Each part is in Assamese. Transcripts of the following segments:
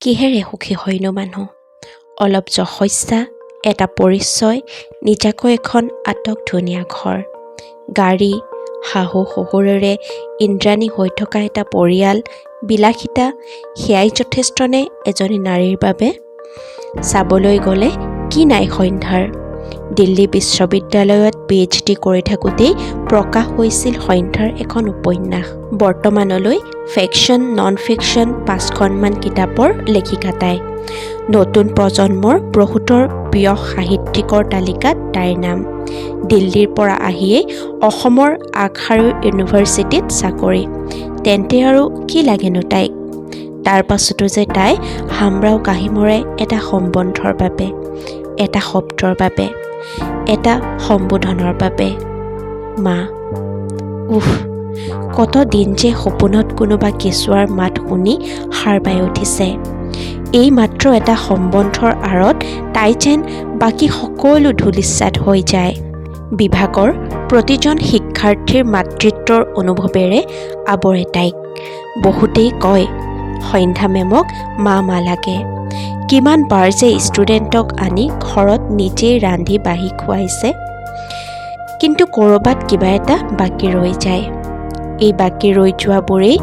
কিহেৰে সুখী হয়নো মানুহ? অলপ যশস্যা, এটা পৰিচয়, নিজাকৈ এখন আটক ধুনীয়া ঘৰ, গাড়ী, শাহু শহুৰেৰে ইন্দ্ৰাণী হৈ থকা এটা পৰিয়াল, বিলাসিতা, সেয়াই যথেষ্টনে এজনী নাৰীৰ বাবে? চাবলৈ গ'লে কি নাই সন্ধ্যাৰ? দিল্লী বিশ্ববিদ্যালয়ত PhD কৰি থাকোঁতেই প্ৰকাশ হৈছিল সন্ধ্যাৰ এখন উপন্যাস। বৰ্তমানলৈ ফিকশ্যন, নন ফিকশ্যন 5খনমান কিতাপৰ লেখিকা তাই। নতুন প্ৰজন্মৰ বহুতৰ প্ৰিয় সাহিত্যিকৰ তালিকাত তাইৰ নাম। দিল্লীৰ পৰা আহিয়েই অসমৰ আগশাৰীৰ ইউনিভাৰ্চিটিত চাকৰি। তেন্তে আৰু কি লাগেনো তাইক? তাৰ পাছতো যে তাই হামৰাও কাহি মৰে এটা সম্বন্ধৰ বাবে, এটা শব্দৰ বাবে, এটা সম্বোধনৰ বাবে, মা। উফ, কত দিন যে সপোনত কোনোবা কেঁচুৱাৰ মাত শুনি সাৰ পাই উঠিছে। এই মাত্ৰ এটা সম্বন্ধৰ আঁৰত তাই যেন বাকী সকলো ধূলিসাৎ হৈ যায়। বিভাগৰ প্ৰতিজন শিক্ষাৰ্থীৰ মাতৃত্বৰ অনুভৱেৰে আৱৰে তাইক। বহুতেই কয় সন্ধ্যা মেমক মা লাগে। কিমান বাৰ যে ষ্টুডেণ্টক আনি ঘৰত নিজেই ৰান্ধি বাঢ়ি খুৱাইছে। কিন্তু ক'ৰবাত কিবা এটা বাকী ৰৈ যায়। এই বাকী ৰৈ যোৱাবোৰেই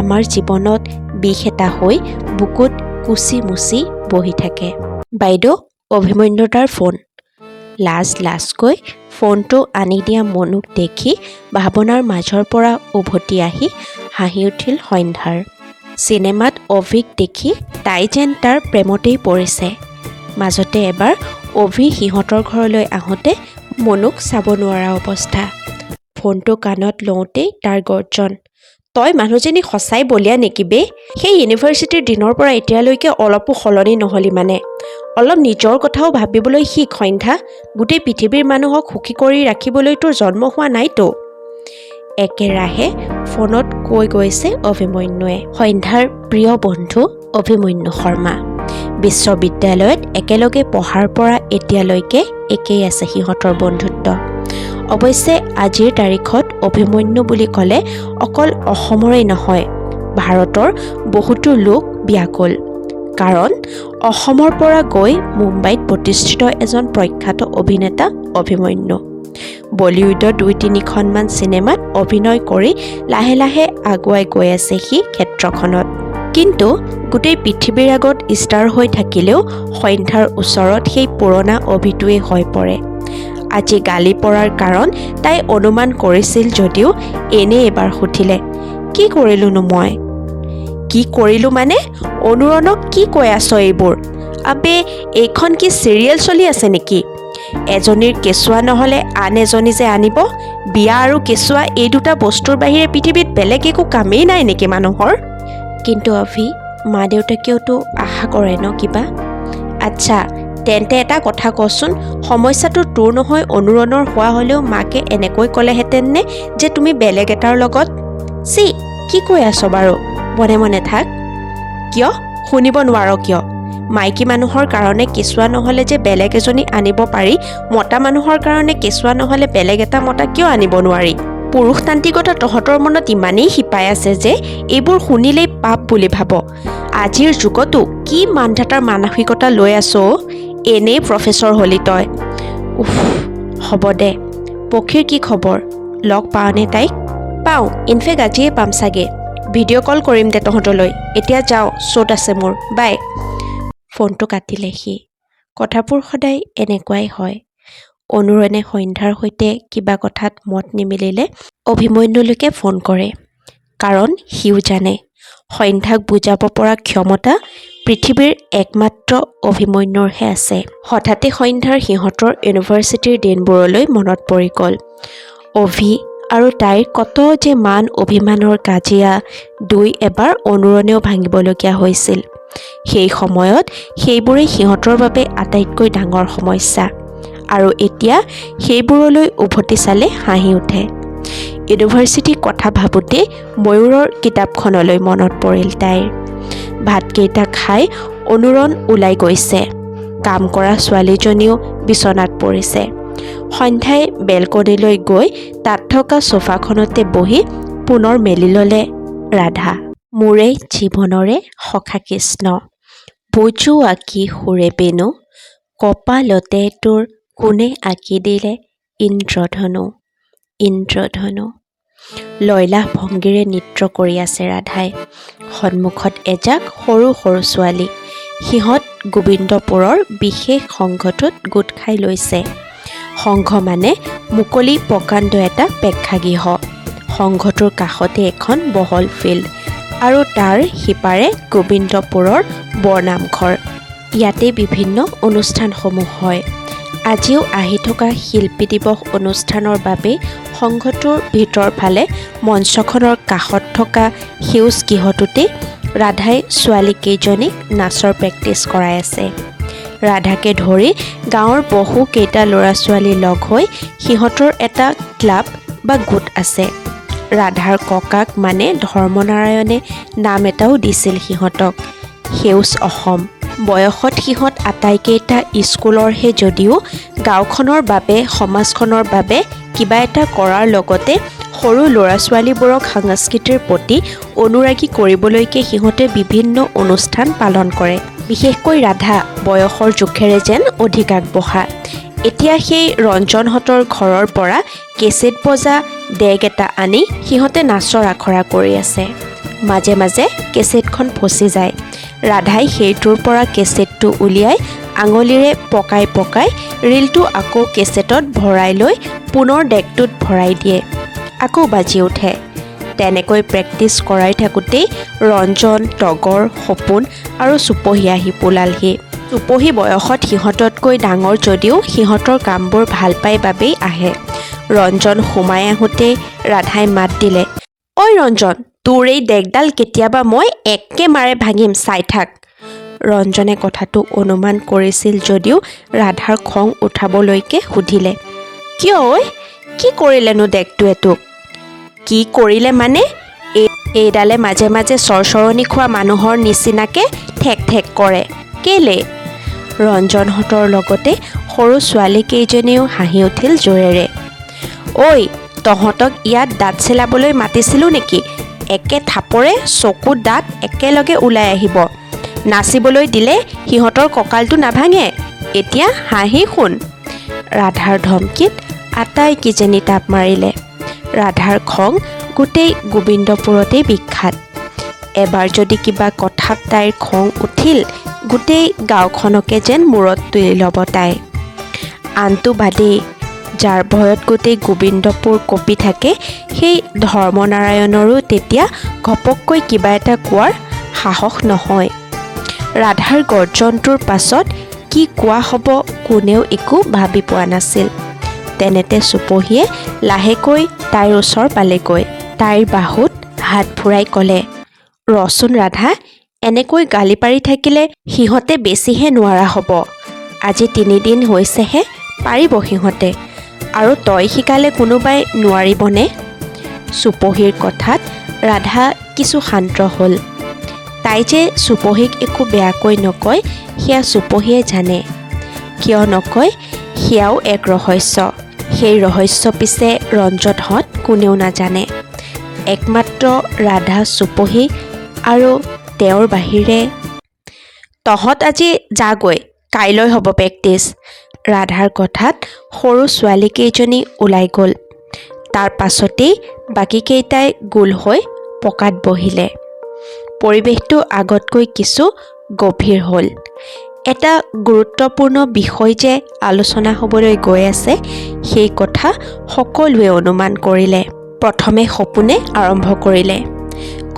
আমাৰ জীৱনত বিষ এটা হৈ বুকুত কুচি মুচি বহি থাকে। বাইদেউ, অভিমন্যুদাৰ ফোন। লাজকৈ ফোনটো আনি দিয়া মনুক দেখি ভাৱনাৰ মাজৰ পৰা উভতি আহি হাঁহি উঠিল সন্ধ্যাৰ। চিনেমাত অভিক দেখি তাই যেন তাৰ প্ৰেমতেই পৰিছে। মাজতে এবাৰ অভি সিহঁতৰ ঘৰলৈ আহোঁতে মনুক চাব নোৱাৰা অৱস্থা। ফোনটো কাণত লওঁতেই তাৰ গৰ্জন, তই মানুহজনী সঁচাই বলিয়া নেকি বে? সেই ইউনিভাৰ্চিটিৰ দিনৰ পৰা এতিয়ালৈকে অলপো সলনি নহলি মানে? অলপ নিজৰ কথাও ভাবিবলৈ শিক সন্ধ্যা। গোটেই পৃথিৱীৰ মানুহক সুখী কৰি ৰাখিবলৈ তোৰ জন্ম হোৱা নাইতো। একেৰাহে ফোনত কৈ গৈছে অভিমন্যুৱে। সন্ধ্যাৰ প্ৰিয় বন্ধু অভিমন্যু শৰ্মা। বিশ্ববিদ্যালয়ত একেলগে পঢ়াৰ পৰা এতিয়ালৈকে একেই আছে সিহঁতৰ বন্ধুত্ব। অৱশ্যে আজিৰ তাৰিখত অভিমন্যু বুলি ক'লে অকল অসমৰেই নহয়, ভাৰতৰ বহুতো লোক ব্যাকুল। কাৰণ অসমৰ পৰা গৈ মুম্বাইত প্ৰতিষ্ঠিত এজন প্ৰখ্যাত অভিনেতা অভিমন্যু। বলিউডৰ 2-3খনমান চিনেমাত অভিনয় কৰি লাহে লাহে আগুৱাই গৈ আছে সি ক্ষেত্ৰখনত। কিন্তু গোটেই পৃথিৱীৰ আগত ষ্টাৰ হৈ থাকিলেও সন্ধ্যাৰ ওচৰত সেই পুৰণা অভিটোৱে হৈ পৰে। আজি গালি পৰাৰ কাৰণ তাই অনুমান কৰিছিল যদিও এনেই এবাৰ সুধিলে, কি কৰিলোনো মই? কি কৰিলো মানে? অনুৰণক কি কৈ আছ এইবোৰ? আবে, এইখন কি চিৰিয়েল চলি আছে নেকি? এজনীৰ কেঁচুৱা নহ'লে আন এজনী যে আনিব? বিয়া আৰু কেঁচুৱা এই দুটা বস্তুৰ বাহিৰে পৃথিৱীত বেলেগ একো কামেই নাই নেকি মানুহৰ? কিন্তু অভি, মা দেউতাকেওতো আশা কৰে ন কিবা? আচ্ছা, তেন্তে এটা কথা কচোন, সমস্যাটো তোৰ নহয় অনুৰণৰ হোৱা হ'লেও মাকে এনেকৈ ক'লেহেঁতেন নে যে তুমি বেলেগ এটাৰ লগত? চি, কি কৈ আছ বাৰু? মনে মনে থাক। কিয় শুনিব নোৱাৰ কিয়? মাইকী মানুহৰ কাৰণে কেঁচুৱা নহ'লে যে বেলেগ এজনী আনিব পাৰি, মতা মানুহৰ কাৰণে কেঁচুৱা নহ'লে বেলেগ এটা মতা কিয় আনিব নোৱাৰি? পুৰুষতান্ত্ৰিকতা তহঁতৰ মনত ইমানেই শিপাই আছে যে এইবোৰ শুনিলেই পাপ বুলি ভাব। আজিৰ যুগতো কি মানধাতাৰ মানসিকতা লৈ আছ? এনেই প্ৰফেচৰ হলি তই। উফ, হ'ব দে। পক্ষীৰ কি খবৰ? লগ পাৱনে তাইক? পাওঁ, ইনফেক্ট আজিয়ে পাম চাগে। ভিডিঅ' কল কৰিম দে তহঁতলৈ। এতিয়া যাওঁ, শ্বুট আছে মোৰ, বাই। ফোনটো কাটিলে সি। কথাবোৰ সদায় এনেকুৱাই হয়। অনুৰণে সন্ধ্যাৰ সৈতে কিবা কথাত মত নিমিলিলে অভিমন্যুলৈকে ফোন কৰে। কাৰণ সিও জানে সন্ধ্যাক বুজাব পৰা ক্ষমতা পৃথিৱীৰ একমাত্ৰ অভিমন্যুৰহে আছে। হঠাতে সন্ধ্যাৰ সিহঁতৰ ইউনিভাৰ্চিটিৰ দিনবোৰলৈ মনত পৰি গ'ল। অভি আৰু তাইৰ কত যে মান অভিমানৰ কাজিয়া, দুই এবাৰ অনুৰণেও ভাঙিবলগীয়া হৈছিল। সেই সময়ত সেইবোৰেই সিহঁতৰ বাবে আটাইতকৈ ডাঙৰ সমস্যা। আৰু এতিয়া সেইবোৰলৈ উভতি চালে হাঁহি উঠে। ইউনিভাৰ্চিটিৰ কথা ভাবোঁতে ময়ূৰৰ কিতাপখনলৈ মনত পৰিল তাইৰ। ভাতকেইটা খাই অনুৰণ ওলাই গৈছে। কাম কৰা ছোৱালীজনীও বিচনাত পৰিছে। সন্ধ্যাই বেলকনিলৈ গৈ তাত থকা সোফাখনতে বহি পুনৰ মেলি ল'লে ৰাধা। মোৰে জীৱনৰে সখা কৃষ্ণ, বুজো আঁকি সুৰে বেনু কপালতে তোৰ কোনে আঁকি দিলে ইন্দ্ৰধনু ইন্দ্ৰধনু। লয়লাস ভংগীৰে নৃত্য কৰি আছে ৰাধাই। সন্মুখত এজাক সৰু সৰু ছোৱালী। সিহঁত গোবিন্দপুৰৰ বিশেষ সংঘটোত গোট খাই লৈছে। সংঘ মানে মুকলি প্ৰকাণ্ড এটা প্ৰেক্ষাগৃহ। সংঘটোৰ কাষতে এখন বহল ফিল্ড আৰু তাৰ সিপাৰে গোবিন্দপুৰৰ বৰনামঘৰ। ইয়াতে বিভিন্ন অনুষ্ঠানসমূহ হয়। আজিও আহি থকা শিল্পী দিৱস অনুষ্ঠানৰ বাবে সংঘটোৰ ভিতৰ ফালে মঞ্চখনৰ কাষত থকা সেউজ গৃহটোতেই ৰাধাই ছোৱালীকেইজনীক নাচৰ প্ৰেক্টিচ কৰাই আছে। ৰাধাকে ধৰি গাঁৱৰ বহু কেইটা ল'ৰা ছোৱালী লগ হৈ সিহঁতৰ এটা ক্লাব বা গোট আছে। ৰাধাৰ ককাক মানে ধৰ্মনাৰায়ণে নাম এটাও দিছিল সিহঁতক, সেউজ অসম। বয়সত সিহঁত আটাইকেইটা স্কুলৰহে যদিও গাঁওখনৰ বাবে সমাজখনৰ বাবে কিবা এটা কৰাৰ লগতে সৰু ল'ৰা ছোৱালীবোৰক সংস্কৃতিৰ প্ৰতি অনুৰাগী কৰিবলৈকে সিহঁতে বিভিন্ন অনুষ্ঠান পালন কৰে। বিশেষকৈ ৰাধা বয়সৰ জোখেৰে যেন অধিক আগবঢ়া। এতিয়া সেই ৰঞ্জনহঁতৰ ঘৰৰ পৰা কেছেট বজা ডেগ এটা আনি সিহঁতে নাচৰ আখৰা কৰি আছে। মাজে মাজে কেছেটখন ফচি যায়। ৰাধাই সেইটোৰ পৰা কেছেটটো উলিয়াই আঙুলিৰে পকাই পকাই ৰীলটো আকৌ কেছেটত ভৰাই লৈ পুনৰ ডেগটোত ভৰাই দিয়ে। আকৌ বাজি উঠে। তেনেকৈ প্ৰেক্টিচ কৰাই থাকোঁতেই ৰঞ্জন, তগৰ, সপোন আৰু চুপহী আহি পোলালহি। চুপহী বয়সত সিহঁততকৈ ডাঙৰ যদিও সিহঁতৰ কামবোৰ ভাল পাই বাবেই আহে। ৰঞ্জন সোমাই আহোঁতেই ৰাধাই মাত দিলে, ঐ ৰঞ্জন, তোৰ এই ডেগডাল কেতিয়াবা মই একেবাৰে ভাঙিম, চাই থাক। ৰঞ্জনে কথাটো অনুমান কৰিছিল যদিও ৰাধাৰ খং উঠাবলৈকে সুধিলে, কিয় ঐ, কি কৰিলেনো ডেগটোৱে তোক? কি কৰিলে মানে এইডালে মাজে মাজে চৰচৰণি খোৱা মানুহৰ নিচিনাকে ঠেক ঠেক কৰে, কেলে? ৰঞ্জনহঁতৰ লগতে সৰু ছোৱালীকেইজনীয়েও হাঁহি উঠিল জোৰেৰে। ঐ, তহঁতক ইয়াত দাঁত চেলাবলৈ মাতিছিলোঁ নেকি? একে থাপৰে চকু দাঁত একেলগে ওলাই আহিব। নাচিবলৈ দিলে সিহঁতৰ কঁকালটো নাভাঙে। এতিয়া হাঁহি শুন। ৰাধাৰ ধমকিত আটাইকেইজনী তাপ মাৰিলে। ৰাধাৰ খং গোটেই গোবিন্দপুৰতেই বিখ্যাত। এবাৰ যদি কিবা কথাত তাইৰ খং উঠিল গোটেই গাঁওখনকে যেন মূৰত তুলি ল'ব তাই। আনটো বাদেই, যাৰ ভয়ত গোটেই গোবিন্দপুৰ কঁপি থাকে সেই ধৰ্মনাৰায়ণৰো তেতিয়া ঘপককৈ কিবা এটা কোৱাৰ সাহস নহয়। ৰাধাৰ গৰ্জনটোৰ পাছত কি কোৱা হ'ব কোনেও একো ভাবি পোৱা নাছিল। তেনেতে চুপহীয়ে লাহেকৈ তাইৰ ওচৰ পালেগৈ। তাইৰ বাহুত হাত ফুৰাই ক'লে, ৰচোন ৰাধা, এনেকৈ গালি পাৰি থাকিলে সিহঁতে বেছিহে নোৱাৰা হ'ব। আজি 3 দিন হৈছেহে, পাৰিব সিহঁতে। আৰু তই শিকালে কোনোবাই নোৱাৰিবনে? চুপহীৰ কথাত ৰাধা কিছু শান্ত হ'ল। তাই যে চুপহীক একো বেয়াকৈ নকয় সেয়া চুপহীয়ে জানে। কিয় নকয় সেয়াও এক ৰহস্য। সেই ৰহস্য পিছে ৰঞ্জনহঁত কোনেও নাজানে। একমাত্ৰ ৰাধা, চুপহী আৰু তেওঁৰ বাহিৰে। তহঁত আজি যাগৈ, কাইলৈ হ'ব প্ৰেক্টিচ। ৰাধাৰ কথাত সৰু ছোৱালীকেইজনী ওলাই গ'ল। তাৰ পাছতেই বাকীকেইটাই গোল হৈ পকাত বহিলে। পৰিৱেশটো আগতকৈ কিছু গভীৰ হ'ল। এটা গুৰুত্বপূৰ্ণ বিষয় যে আলোচনা হ'বলৈ গৈ আছে সেই কথা সকলোৱে অনুমান কৰিলে। প্ৰথমে সপোনে আৰম্ভ কৰিলে,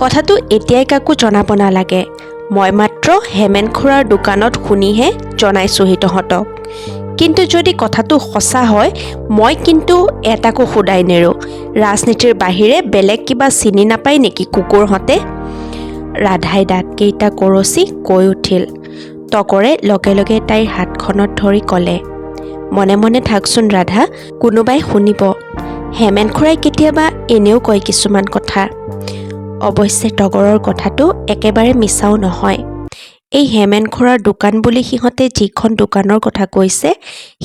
কথাটো এতিয়াই কাকো জনাব নালাগে। মই মাত্ৰ হেমেন খুৰাৰ দোকানত শুনিহে জনাইছোঁহি তহঁতক। কিন্তু যদি কথাটো সঁচা হয় মই কিন্তু এটাকো সোধাই নেৰোঁ। ৰাজনীতিৰ বাহিৰে বেলেগ কিবা চিনি নাপায় নেকি কুকুৰহঁতে? ৰাধাই দাঁতকেইটা কৰচি কৈ উঠিল। তগৰে লগে লগে তাইৰ হাতখনত ধৰি ক'লে, মনে মনে থাকচোন ৰাধা, কোনোবাই শুনিব। হেমেন খুৰাই কেতিয়াবা এনেও কয় কিছুমান কথা। অৱশ্যে তগৰৰ কথাটো একেবাৰে মিছাও নহয়। এই হেমেন খুৰাৰ দোকান বুলি সিহঁতে যিখন দোকানৰ কথা কৈছে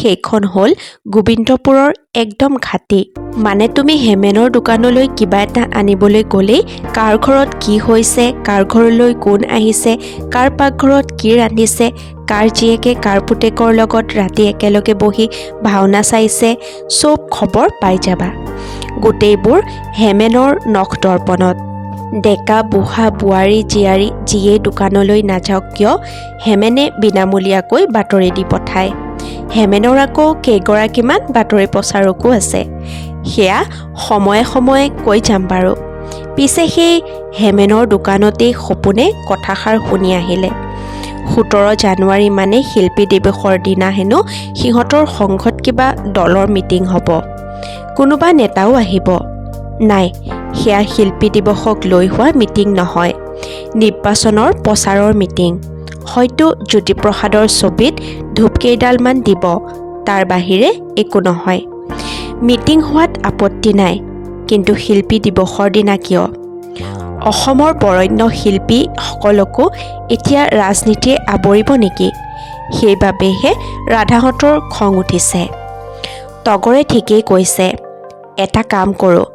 সেইখন হ'ল গোবিন্দপুৰৰ একদম ঘাটি। মানে তুমি হেমেনৰ দোকানলৈ কিবা এটা আনিবলৈ গ'লেই কাৰ ঘৰত কি হৈছে, কাৰ ঘৰলৈ কোন আহিছে, কাৰ পাকঘৰত কি ৰান্ধিছে, কাৰ জীয়েকে কাৰ পুতেকৰ লগত ৰাতি একেলগে বহি ভাওনা চাইছে, চব খবৰ পাই যাবা। গোটেইবোৰ হেমেনৰ নখ দৰ্পণত। ডেকা বুঢ়া বোৱাৰী জীয়াৰী যিয়ে দোকানলৈ নাযাওক কিয় হেমেনে বিনামূলীয়াকৈ বাতৰি দি পঠায়। হেমেনৰ আকৌ কেইগৰাকীমান বাতৰি প্ৰচাৰকো আছে, সেয়া সময়ে সময়ে কৈ যাম বাৰু। পিছে সেই হেমেনৰ দোকানতেই সপোনে কথাষাৰ শুনি আহিলে। 17 জানুৱাৰী মানে শিল্পী দিৱসৰ দিনা হেনো সিহঁতৰ সংঘত কিবা দলৰ মিটিং হ'ব, কোনোবা নেতাও আহিব। নাই, সেয়া শিল্পী দিৱসক লৈ হোৱা মিটিং নহয়, নিৰ্বাচনৰ প্ৰচাৰৰ মিটিং। হয়তো জ্যোতিপ্ৰসাদৰ ছবিত ধূপকেইডালমান দিব, তাৰ বাহিৰে একো নহয়। মিটিং হোৱাত আপত্তি নাই, কিন্তু শিল্পী দিৱসৰ দিনা কিয়? অসমৰ বৰেণ্য শিল্পীসকলকো এতিয়া ৰাজনীতিয়ে আৱৰিব নেকি? সেইবাবেহে ৰাধাহঁতৰ খং উঠিছে। তগৰে ঠিকেই কৈছে, এটা কাম কৰোঁ,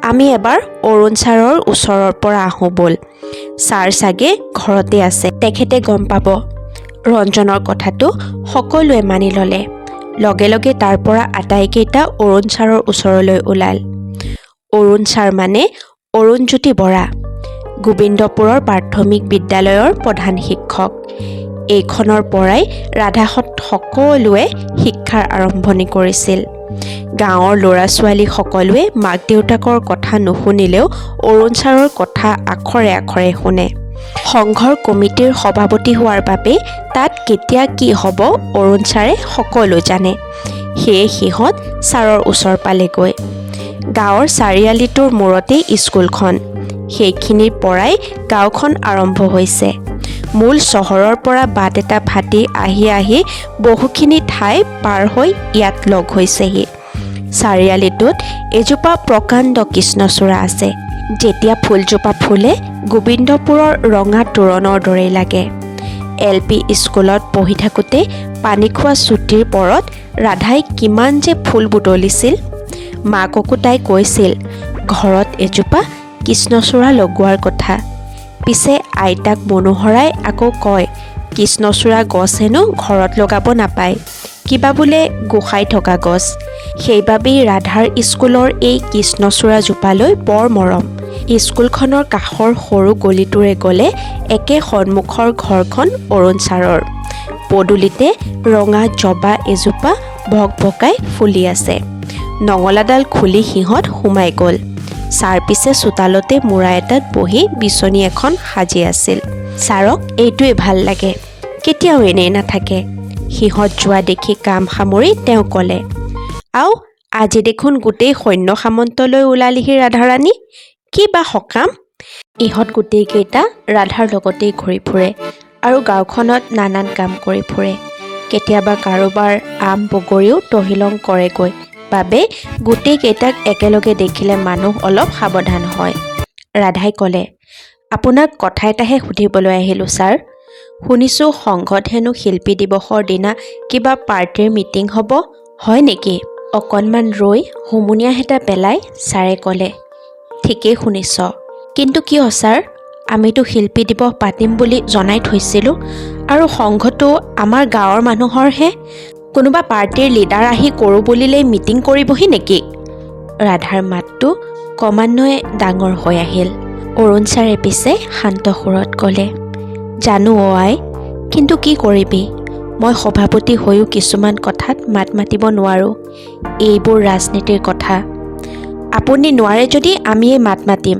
আমি এবাৰ অৰুণ ছাৰৰ ওচৰৰ পৰা আহোঁ ব'ল। ছাৰ চাগে ঘৰতে আছে, তেখেতে গম পাব। ৰঞ্জনৰ কথাটো সকলোৱে মানি ল'লে। লগে লগে তাৰ পৰা আটাইকেইটা অৰুণ ছাৰৰ ওচৰলৈ ওলাল। অৰুণ ছাৰ মানে অৰুণজ্যোতি বৰা, গোবিন্দপুৰৰ প্ৰাথমিক বিদ্যালয়ৰ প্ৰধান শিক্ষক। এইখনৰ পৰাই ৰাধাহঁত সকলোৱে শিক্ষাৰ আৰম্ভণি কৰিছিল। গাঁৱৰ ল'ৰা ছোৱালী সকলোৱে মাক দেউতাকৰ কথা নুশুনিলেও অৰুণ ছাৰৰ কথা আখৰে আখৰে শুনে। সংঘৰ কমিটিৰ সভাপতি হোৱাৰ বাবে তাত কেতিয়া কি হ'ব অৰুণ ছাৰে সকলো জানে। সেয়ে সিহঁত ছাৰৰ ওচৰ পালেগৈ। গাঁৱৰ চাৰিআলিটোৰ মূৰতেই স্কুলখন, সেইখিনিৰ পৰাই গাঁওখন আৰম্ভ হৈছে। মূল চহৰৰ পৰা বাট এটা ফাটি আহি আহি বহুখিনি ঠাই পাৰ হৈ ইয়াত লগ হৈছেহি। চাৰিআলিটোত এজোপা প্ৰকাণ্ড কৃষ্ণচূড়া আছে। যেতিয়া ফুলজোপা ফুলে গোবিন্দপুৰৰ ৰঙা তোৰণৰ দৰেই লাগে। LP স্কুলত পঢ়ি থাকোঁতে পানী খোৱা ছুটিৰ পৰত ৰাধাই কিমান যে ফুল বুটলিছিল। মাককো তাই কৈছিল ঘৰত এজোপা কৃষ্ণচূড়া লগোৱাৰ কথা। পিছে আইতাক মনোহৰাই আকৌ কয় কৃষ্ণচূড়া গছ হেনো ঘৰত লগাব নাপায়, কিবা বোলে গোসাঁই থকা গছ। সেইবাবেই ৰাধাৰ স্কুলৰ এই কৃষ্ণচূড়াজোপালৈ বৰ মৰম। স্কুলখনৰ কাষৰ সৰু গলিটোৰে গ'লে একে সন্মুখৰ ঘৰখন অৰুণ ছাৰৰ। পদূলিতে ৰঙা জবা এজোপা ভকভকাই ফুলি আছে। নঙলাডাল খুলি সিহঁত সোমাই গ'ল। ছাৰ পিছে চোতালতে মূৰা এটাত বহি বিচনী এখন সাজি আছিল। ছাৰক এইটোৱে ভাল লাগে, কেতিয়াও এনেই নাথাকে। সিহঁত যোৱা দেখি কাম সামৰি তেওঁ ক'লে, আও আজি দেখোন গোটেই সৈন্য সামন্তলৈ ওলালিহি ৰাধাৰাণী, কি বা সকাম? ইহঁত গোটেইকেইটা ৰাধাৰ লগতেই ঘূৰি ফুৰে আৰু গাঁওখনত নানান কাম কৰি ফুৰে। কেতিয়াবা কাৰোবাৰ আম বগৰীও তহিলং কৰেগৈ বাবে গোটেইকেইটাক একেলগে দেখিলে মানুহ অলপ সাৱধান হয়। ৰাধাই ক'লে, আপোনাক কথা এটাহে সুধিবলৈ আহিলোঁ ছাৰ। শুনিছোঁ সংঘত হেনো শিল্পী দিৱসৰ দিনা কিবা পাৰ্টিৰ মিটিং হ'ব, হয় নেকি? অকণমান ৰৈ হুমুনিয়াহ এটা পেলাই ছাৰে ক'লে, ঠিকেই শুনিছ, কিন্তু কিয় ছাৰ? আমিতো শিল্পী দিৱস পাতিম বুলি জনাই থৈছিলোঁ আৰু সংঘটো আমাৰ গাঁৱৰ মানুহৰহে। কোনোবা পাৰ্টিৰ লিডাৰ আহি কৰোঁ বুলিলেই মিটিং কৰিবহি নেকি? ৰাধাৰ মাতটো ক্ৰমান্বয়ে ডাঙৰ হৈ আহিল। অৰুণ ছাৰে পিছে শান্ত সুৰত ক'লে, জানো অ আই, কিন্তু কি কৰিবি, মই সভাপতি হৈও কিছুমান কথাত মাত মাতিব নোৱাৰোঁ। এইবোৰ ৰাজনীতিৰ কথা। আপুনি নোৱাৰে যদি আমিয়েই মাত মাতিম।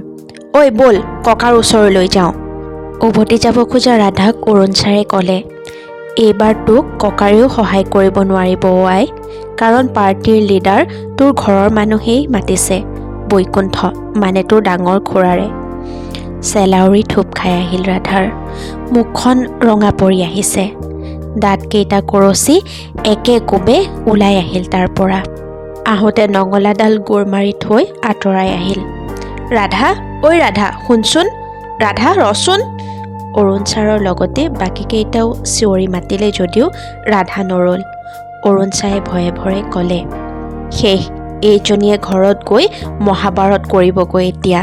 ঐ ব'ল ককাৰ ওচৰলৈ যাওঁ। উভতি যাব খোজা ৰাধাক অৰুণ ছাৰে ক'লে, এইবাৰ তোক ককাৰেও সহায় কৰিব নোৱাৰিব অ আই, কাৰণ পাৰ্টিৰ লিডাৰ তোৰ ঘৰৰ মানুহেই মাতিছে, বৈকুণ্ঠ মানে তোৰ ডাঙৰ খুৰাৰে। চেলাউৰি থুপ খাই আহিল ৰাধাৰ। মুখখন ৰঙা পৰি আহিছে। দাঁতকেইটা কৰচি একে কোবে ওলাই আহিল তাৰ পৰা। আহোঁতে নঙলাডাল গোৰ মাৰি থৈ আঁতৰাই আহিল। ৰাধা, ঐ ৰাধা, শুনচোন, ৰাধা ৰচোন। অৰুণ ছাৰৰ লগতে বাকীকেইটাও চিঞৰি মাতিলে যদিও ৰাধা নৰল। অৰুণ ছাৰে ভয়ে ভয়ে ক'লে, শেষ, এইজনীয়ে ঘৰত গৈ মহাভাৰত কৰিবগৈ এতিয়া।